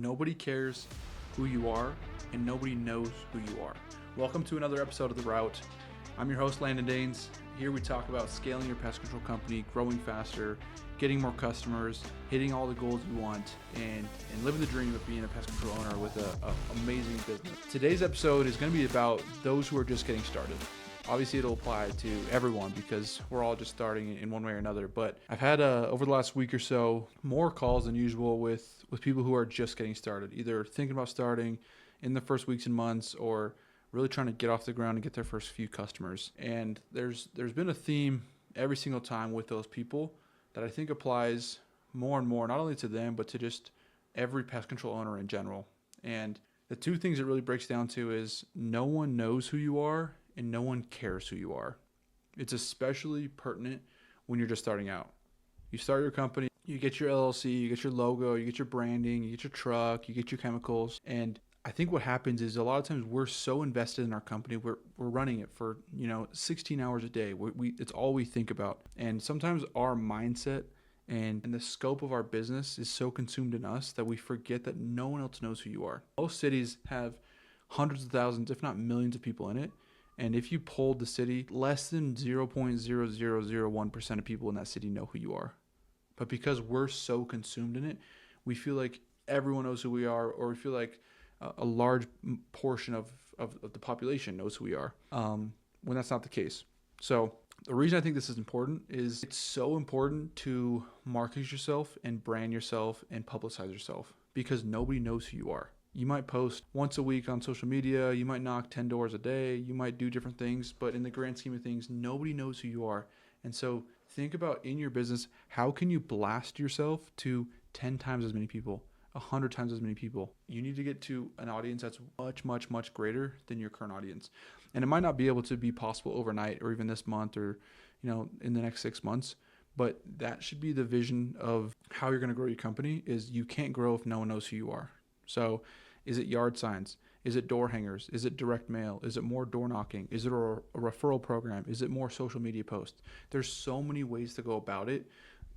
Nobody cares who you are, and nobody knows who you are. Welcome to another episode of The Route. I'm your host, Landon Daines. Here we talk about scaling your pest control company, growing faster, getting more customers, hitting all the goals you want, and living the dream of being a pest control owner with an amazing business. Today's episode is going to be about those who are just getting started. Obviously, it'll apply to everyone because we're all just starting in one way or another. But I've had, over the last week or so, more calls than usual with people who are just getting started, either thinking about starting in the first weeks and months or really trying to get off the ground and get their first few customers. And there's been a theme every single time with those people that I think applies more and more, not only to them, but to just every pest control owner in general. And the two things it really breaks down to is no one knows who you are and no one cares who you are. It's especially pertinent when you're just starting out. You start your company, you get your LLC, you get your logo, you get your branding, you get your truck, you get your chemicals. And I think what happens is a lot of times we're so invested in our company, we're running it for 16 hours a day. It's all we think about. And sometimes our mindset and the scope of our business is so consumed in us that we forget that no one else knows who you are. Most cities have hundreds of thousands, if not millions of people in it. And if you polled the city, less than 0.0001% of people in that city know who you are. But because we're so consumed in it, we feel like everyone knows who we are, or we feel like a large portion of the population knows who we are, when that's not the case. So the reason I think this is important is it's so important to market yourself and brand yourself and publicize yourself because nobody knows who you are. You might post once a week on social media, you might knock 10 doors a day, you might do different things, but in the grand scheme of things, nobody knows who you are. And so think about in your business, how can you blast yourself to 10 times as many people, 100 times as many people? You need to get to an audience that's much, much, much greater than your current audience. And it might not be able to be possible overnight or even this month or, in the next 6 months, but that should be the vision of how you're going to grow your company is you can't grow if no one knows who you are. So is it yard signs? Is it door hangers? Is it direct mail? Is it more door knocking? Is it a referral program? Is it more social media posts? There's so many ways to go about it.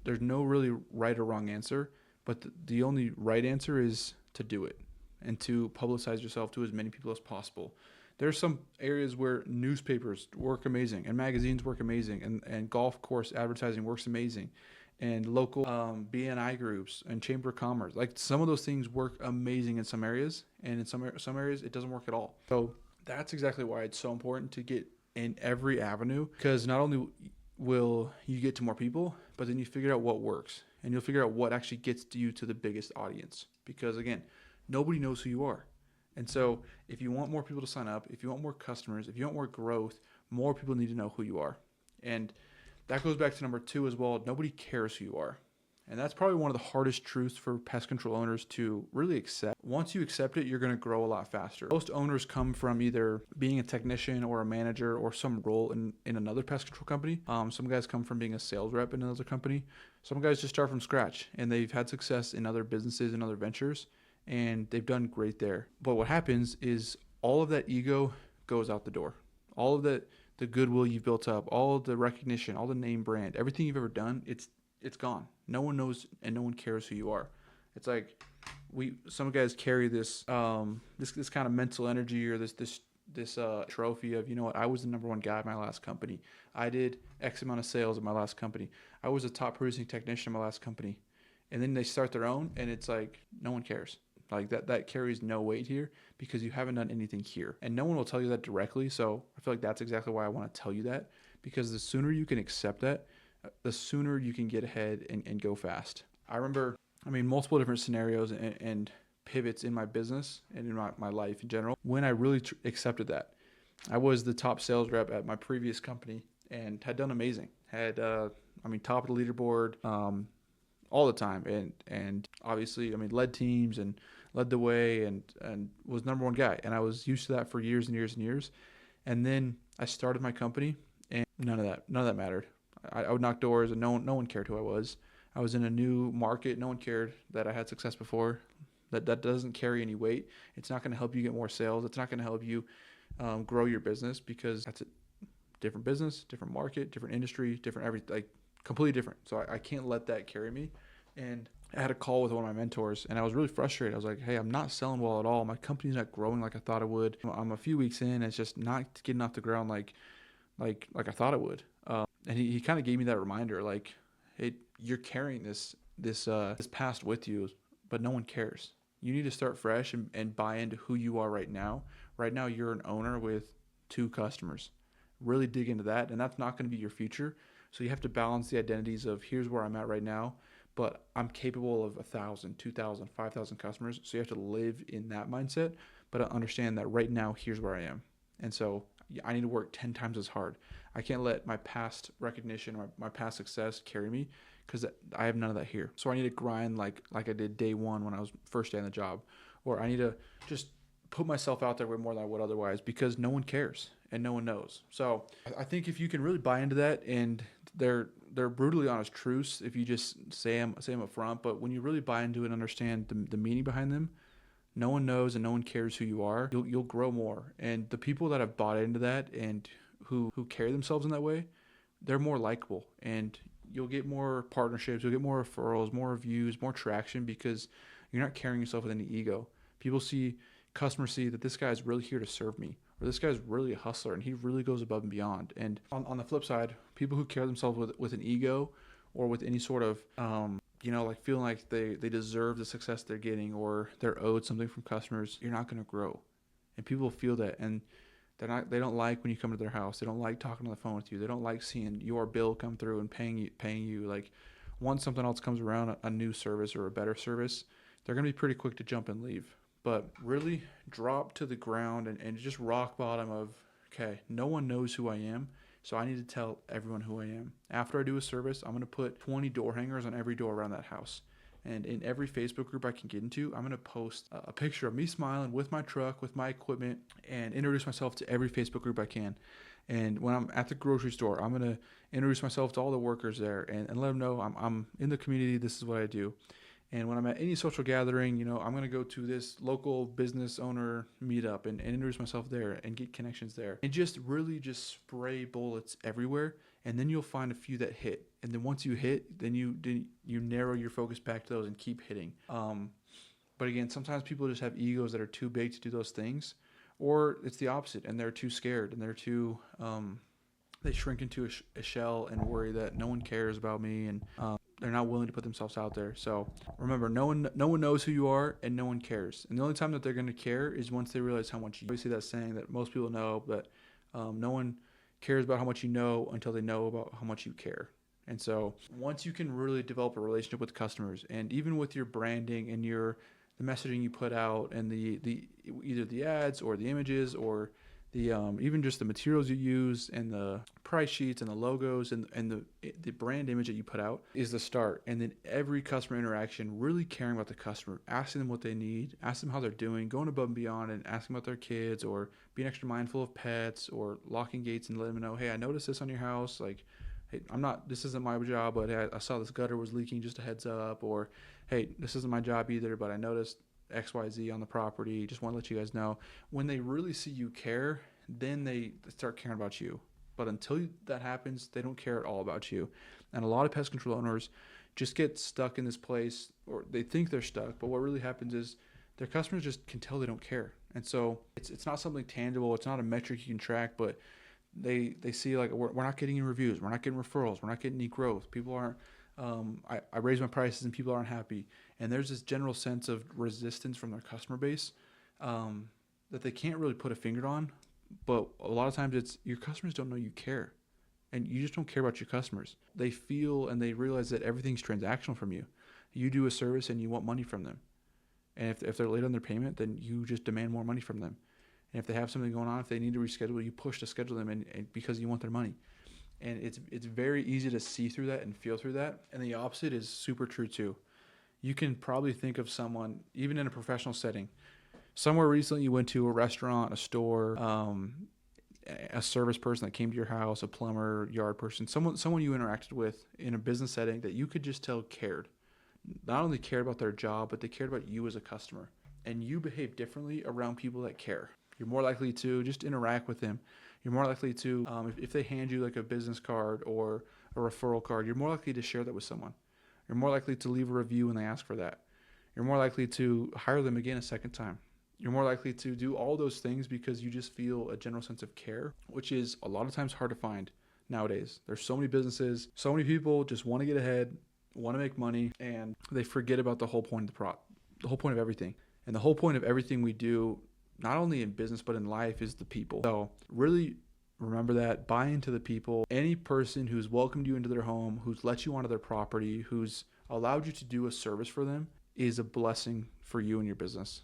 There's no really right or wrong answer, but the only right answer is to do it and to publicize yourself to as many people as possible. There's some areas where newspapers work amazing and magazines work amazing and golf course advertising works amazing. And local BNI groups and Chamber of Commerce. Like some of those things work amazing in some areas, and in some areas it doesn't work at all. So that's exactly why it's so important to get in every avenue, because not only will you get to more people, but then you figure out what works, and you'll figure out what actually gets you to the biggest audience. Because again, nobody knows who you are. And so if you want more people to sign up, if you want more customers, if you want more growth, more people need to know who you are. And that goes back to number 2 as well. Nobody cares who you are. And that's probably one of the hardest truths for pest control owners to really accept. Once you accept it, you're going to grow a lot faster. Most owners come from either being a technician or a manager or some role in another pest control company. Some guys come from being a sales rep in another company. Some guys just start from scratch and they've had success in other businesses and other ventures and they've done great there. But what happens is all of that ego goes out the door. All of that, the goodwill you've built up, all of the recognition, all the name brand, everything you've ever done, it's gone. No one knows and no one cares who you are. It's like some guys carry this this kind of mental energy or this trophy of, I was the number one guy at my last company. I did X amount of sales at my last company. I was a top producing technician at my last company. And then they start their own and it's like no one cares. Like that carries no weight here because you haven't done anything here. And no one will tell you that directly. So I feel like that's exactly why I want to tell you that, because the sooner you can accept that, the sooner you can get ahead and go fast. I remember, multiple different scenarios and pivots in my business and in my life in general when I really accepted that. I was the top sales rep at my previous company and had done amazing. Had, top of the leaderboard, all the time. And obviously, led teams and led the way and was number one guy. And I was used to that for years and years and years. And then I started my company and none of that mattered. I would knock doors and no one cared who I was. I was in a new market. No one cared that I had success before. That doesn't carry any weight. It's not going to help you get more sales. It's not going to help you grow your business because that's a different business, different market, different industry, different everything, like completely different. So I can't let that carry me. And I had a call with one of my mentors and I was really frustrated. I was like, hey, I'm not selling well at all. My company's not growing like I thought it would. I'm a few weeks in. It's just not getting off the ground like I thought it would. And he kind of gave me that reminder, like, hey, you're carrying this past with you, but no one cares. You need to start fresh and buy into who you are right now. Right now, you're an owner with 2 customers. Really dig into that, and that's not going to be your future. So you have to balance the identities of here's where I'm at right now, but I'm capable of 1,000, 2,000, 5,000 customers. So you have to live in that mindset, but understand that right now, here's where I am. And so I need to work 10 times as hard. I can't let my past recognition or my past success carry me because I have none of that here. So I need to grind like I did day one when I was first day on the job, or I need to just put myself out there way more than I would otherwise because no one cares and no one knows. So I think if you can really buy into that, and they're brutally honest truths if you just say them up front, but when you really buy into it and understand the meaning behind them, no one knows and no one cares who you are. You'll grow more. And the people that have bought into that and who carry themselves in that way, they're more likable, and you'll get more partnerships, you'll get more referrals, more reviews, more traction because you're not carrying yourself with any ego. Customers see that this guy is really here to serve me, or this guy's really a hustler and he really goes above and beyond. And on the flip side, people who carry themselves with an ego or with any sort of like feeling like they deserve the success they're getting or they're owed something from customers, you're not going to grow. And people feel that, and they don't like when you come to their house. They don't like talking on the phone with you. They don't like seeing your bill come through and paying you. Like, once something else comes around, a new service or a better service, they're going to be pretty quick to jump and leave. But really drop to the ground and just rock bottom of, okay, no one knows who I am, so I need to tell everyone who I am. After I do a service, I'm going to put 20 door hangers on every door around that house. And in every Facebook group I can get into, I'm going to post a picture of me smiling with my truck, with my equipment, and introduce myself to every Facebook group I can. And when I'm at the grocery store, I'm going to introduce myself to all the workers there and let them know I'm in the community. This is what I do. And when I'm at any social gathering, I'm going to go to this local business owner meetup and introduce myself there and get connections there. And just really just spray bullets everywhere. And then you'll find a few that hit. And then once you hit, then you narrow your focus back to those and keep hitting. But again, sometimes people just have egos that are too big to do those things. Or it's the opposite, and they're too scared, and they're too... they shrink into a shell and worry that no one cares about me, and they're not willing to put themselves out there. So remember, no one knows who you are, and no one cares. And the only time that they're going to care is once they realize how much you obviously that saying that most people know, but no one cares about how much you know until they know about how much you care. And so once you can really develop a relationship with customers, and even with your branding and the messaging you put out, and the either the ads or the images or the even just the materials you use and the price sheets and the logos and the brand image that you put out is the start. And then every customer interaction, really caring about the customer, asking them what they need, asking them how they're doing, going above and beyond and asking about their kids, or being extra mindful of pets, or locking gates and letting them know, hey, I noticed this on your house. Like, hey, this isn't my job, but hey, I saw this gutter was leaking, just a heads up. Or, hey, this isn't my job either, but I noticed XYZ on the property. Just want to let you guys know. When they really see you care, then they start caring about you. But until that happens, they don't care at all about you. And a lot of pest control owners just get stuck in this place, or they think they're stuck, but what really happens is their customers just can tell they don't care. And so it's not something tangible, it's not a metric you can track, but they see like, we're not getting any reviews, we're not getting referrals, we're not getting any growth. People aren't I raise my prices and people aren't happy. And there's this general sense of resistance from their customer base that they can't really put a finger on. But a lot of times it's your customers don't know you care. And you just don't care about your customers. They feel and they realize that everything's transactional from you. You do a service and you want money from them. And if they're late on their payment, then you just demand more money from them. And if they have something going on, if they need to reschedule, you push to schedule them and because you want their money. And it's very easy to see through that and feel through that. And the opposite is super true too. You can probably think of someone, even in a professional setting, somewhere recently you went to a restaurant, a store, a service person that came to your house, a plumber, yard person, someone you interacted with in a business setting that you could just tell cared. Not only cared about their job, but they cared about you as a customer. And you behave differently around people that care. You're more likely to just interact with them. You're more likely to, if they hand you like a business card or a referral card, you're more likely to share that with someone. You're more likely to leave a review when they ask for that. You're more likely to hire them again a second time. You're more likely to do all those things because you just feel a general sense of care, which is a lot of times hard to find nowadays. There's so many businesses, so many people just want to get ahead, want to make money, and they forget about the whole point of the whole point of everything. And the whole point of everything we do, not only in business but in life, is the people. So really remember that. Buy into the people. Any person who's welcomed you into their home, who's let you onto their property, who's allowed you to do a service for them is a blessing for you and your business.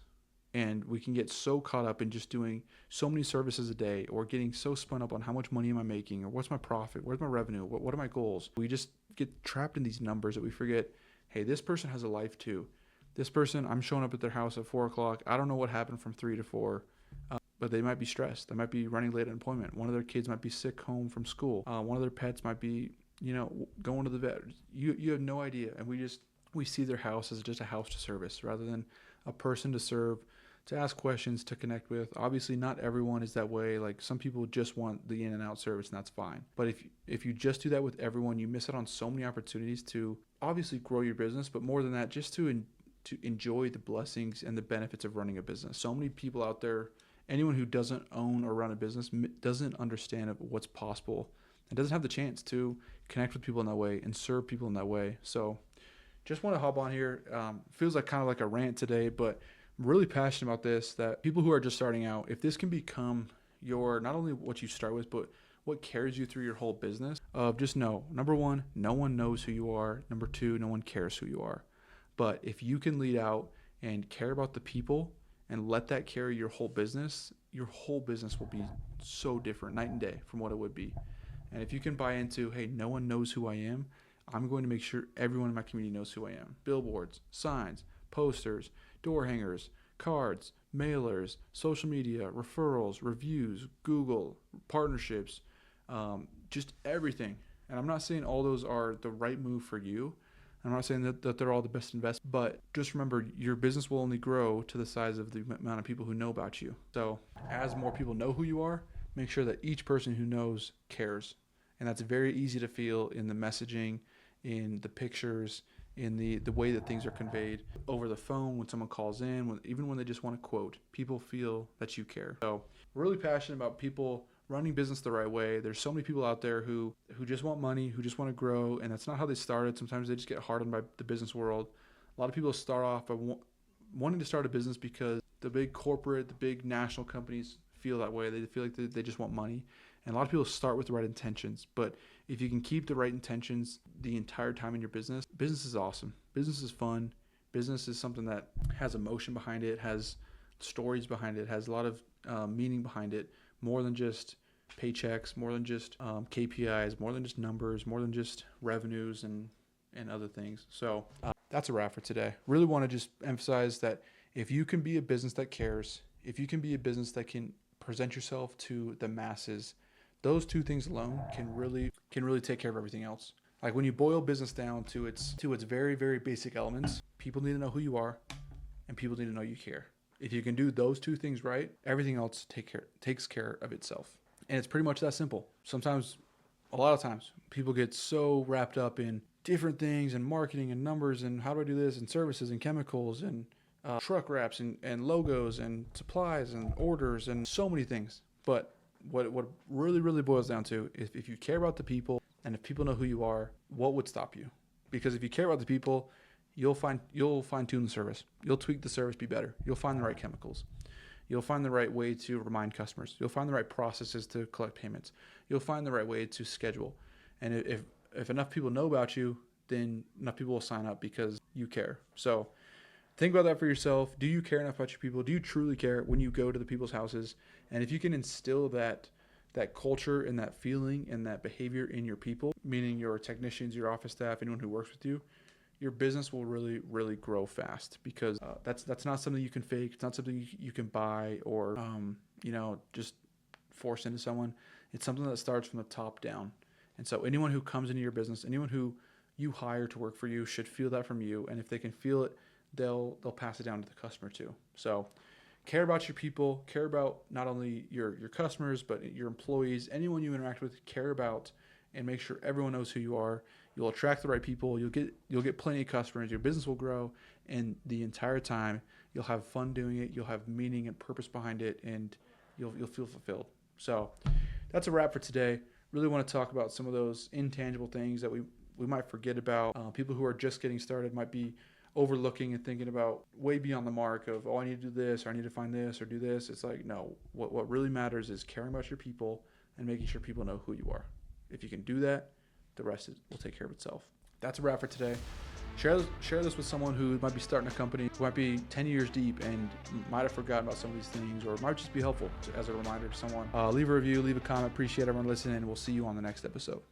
And we can get so caught up in just doing so many services a day, or getting so spun up on how much money am I making, or what's my profit, where's my revenue, what are my goals. We just get trapped in these numbers that we forget, hey, this person has a life too. This person, I'm showing up at their house at 4 o'clock. I don't know what happened from 3 to 4, but they might be stressed. They might be running late on appointment. One of their kids might be sick home from school. One of their pets might be, going to the vet. You have no idea. And we see their house as just a house to service rather than a person to serve, to ask questions, to connect with. Obviously, not everyone is that way. Like, some people just want the in and out service, and that's fine. But if you just do that with everyone, you miss out on so many opportunities to obviously grow your business, but more than that, just to enjoy the blessings and the benefits of running a business. So many people out there, anyone who doesn't own or run a business doesn't understand what's possible and doesn't have the chance to connect with people in that way and serve people in that way. So just want to hop on here. Feels like kind of like a rant today, but I'm really passionate about this, that people who are just starting out, if this can become your, not only what you start with, but what carries you through your whole business, just know, number one, no one knows who you are. Number two, no one cares who you are. But if you can lead out and care about the people and let that carry your whole business will be so different, night and day, from what it would be. And if you can buy into, hey, no one knows who I am, I'm going to make sure everyone in my community knows who I am. Billboards, signs, posters, door hangers, cards, mailers, social media, referrals, reviews, Google, partnerships, just everything. And I'm not saying all those are the right move for you. I'm not saying that they're all the best investments, but just remember, your business will only grow to the size of the amount of people who know about you. So as more people know who you are, make sure that each person who knows cares. And that's very easy to feel in the messaging, in the pictures, in the way that things are conveyed over the phone, when someone calls in, even when they just want to quote. People feel that you care. So we're really passionate about people running business the right way. There's so many people out there who just want money, who just want to grow, and that's not how they started. Sometimes they just get hardened by the business world. A lot of people start off by wanting to start a business because the big corporate, the big national companies feel that way. They feel like they just want money. And a lot of people start with the right intentions. But if you can keep the right intentions the entire time in your business, business is awesome. Business is fun. Business is something that has emotion behind it, has stories behind it, has a lot of meaning behind it, more than just paychecks, more than just KPIs, more than just numbers, more than just revenues and other things. So that's a wrap for today. Really want to just emphasize that if you can be a business that cares, if you can be a business that can present yourself to the masses, those two things alone can really take care of everything else. Like, when you boil business down to its very, very basic elements, people need to know who you are and people need to know you care. If you can do those two things right, everything else takes care of itself. And it's pretty much that simple. A lot of times, people get so wrapped up in different things and marketing and numbers and how do I do this and services and chemicals and truck wraps and logos and supplies and orders and so many things. But what really, really boils down to is, if you care about the people and if people know who you are, what would stop you? Because if you care about the people, you'll fine tune the service. You'll tweak the service, be better. You'll find the right chemicals. You'll find the right way to remind customers. You'll find the right processes to collect payments. You'll find the right way to schedule. And if enough people know about you, then enough people will sign up because you care. So think about that for yourself. Do you care enough about your people? Do you truly care when you go to the people's houses? And if you can instill that culture and that feeling and that behavior in your people, meaning your technicians, your office staff, anyone who works with you, your business will really, really grow fast, because that's not something you can fake. It's not something you can buy or just force into someone. It's something that starts from the top down. And so anyone who comes into your business, anyone who you hire to work for you, should feel that from you. And if they can feel it, they'll pass it down to the customer too. So care about your people, care about not only your customers, but your employees, anyone you interact with, care about, and make sure everyone knows who you are. You'll attract the right people. You'll get plenty of customers. Your business will grow, and the entire time you'll have fun doing it. You'll have meaning and purpose behind it, and you'll feel fulfilled. So that's a wrap for today. Really want to talk about some of those intangible things that we might forget about. People who are just getting started might be overlooking and thinking about way beyond the mark of, oh, I need to do this, or I need to find this, or do this. It's like, no, what really matters is caring about your people and making sure people know who you are. If you can do that, the rest will take care of itself. That's a wrap for today. Share this with someone who might be starting a company, who might be 10 years deep and might have forgotten about some of these things, or it might just be helpful as a reminder to someone. Leave a review, leave a comment. Appreciate everyone listening, and we'll see you on the next episode.